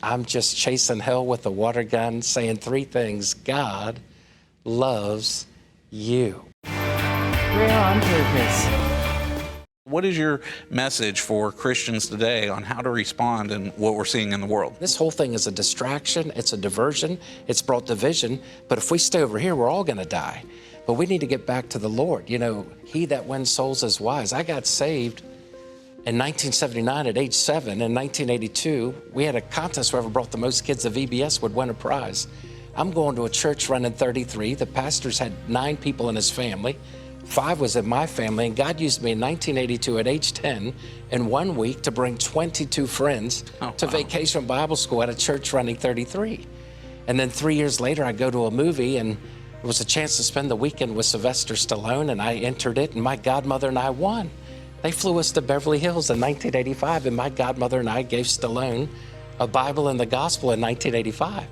I'm just chasing hell with a water gun, saying three things. God loves you. We're on purpose. What is your message for Christians today on how to respond in what we're seeing in the world? This whole thing is a distraction, it's a diversion, it's brought division, but if we stay over here, we're all gonna die. But we need to get back to the Lord. You know, he that wins souls is wise. I got saved in 1979 at age 7. In 1982, we had a contest where whoever brought the most kids to VBS would win a prize. I'm going to a church running 33. The pastors had 9 people in his family. 5 was in my family, and God used me in 1982 at age 10 in 1 week to bring 22 friends to Vacation Bible School at a church running 33. And then 3 years later, I go to a movie, and it was a chance to spend the weekend with Sylvester Stallone, and I entered it, and my godmother and I won. They flew us to Beverly Hills in 1985, and my godmother and I gave Stallone a Bible and the gospel in 1985.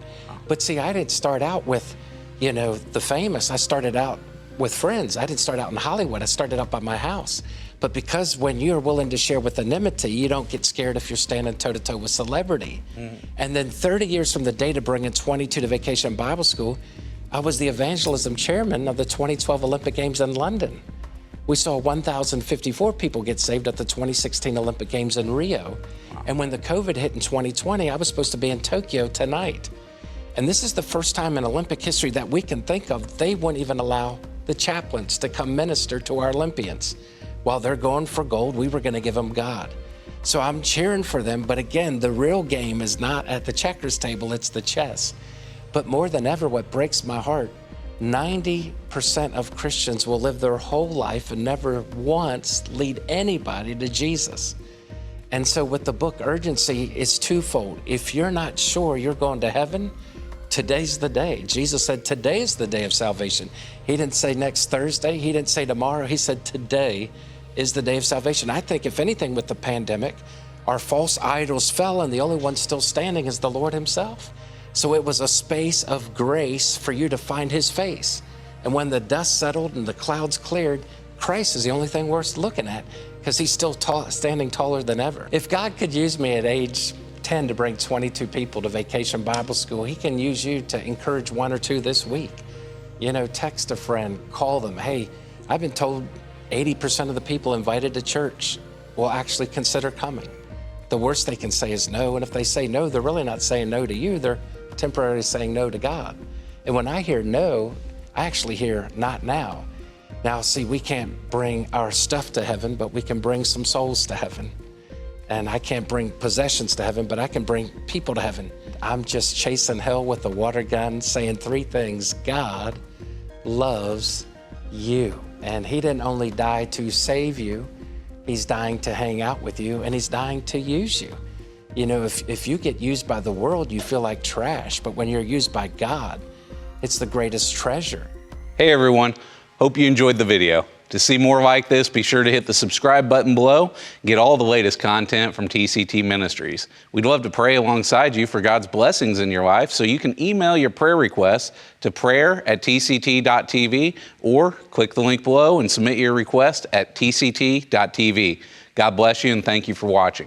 But see, I didn't start out with, you know, the famous. I started out with friends. I didn't start out in Hollywood. I started out by my house. But because when you're willing to share with anonymity, you don't get scared if you're standing toe-to-toe with celebrity. And then 30 years from the day to bringing 22 to Vacation Bible School, I was the evangelism chairman of the 2012 Olympic Games in London. We saw 1,054 people get saved at the 2016 Olympic Games in Rio. And when the COVID hit in 2020, I was supposed to be in Tokyo tonight. And this is the first time in Olympic history that we can think of, they wouldn't even allow the chaplains to come minister to our Olympians. While they're going for gold, we were gonna give them God. So I'm cheering for them, but again, the real game is not at the checkers table, it's the chess. But more than ever, what breaks my heart, 90% of Christians will live their whole life and never once lead anybody to Jesus. And so with the book Urgency, it's twofold. If you're not sure you're going to heaven, today's the day. Jesus said, today is the day of salvation. He didn't say next Thursday. He didn't say tomorrow. He said, today is the day of salvation. I think if anything with the pandemic, our false idols fell and the only one still standing is the Lord himself. So it was a space of grace for you to find his face. And when the dust settled and the clouds cleared, Christ is the only thing worth looking at because he's still standing taller than ever. If God could use me at age 10 to bring 22 people to Vacation Bible School, he can use you to encourage 1 or 2 this week. You know, text a friend, call them. Hey, I've been told 80% of the people invited to church will actually consider coming. The worst they can say is no, and if they say no, they're really not saying no to you, they're temporarily saying no to God. And when I hear no, I actually hear not now. Now, see, we can't bring our stuff to heaven, but we can bring some souls to heaven. And I can't bring possessions to heaven, but I can bring people to heaven. I'm just chasing hell with a water gun, saying 3 things. God loves you. And he didn't only die to save you, he's dying to hang out with you, and he's dying to use you. You know, if you get used by the world, you feel like trash, but when you're used by God, it's the greatest treasure. Hey everyone, hope you enjoyed the video. To see more like this, be sure to hit the subscribe button below, get all the latest content from TCT Ministries. We'd love to pray alongside you for God's blessings in your life, so you can email your prayer requests to prayer@tct.tv or click the link below and submit your request at tct.tv. God bless you and thank you for watching.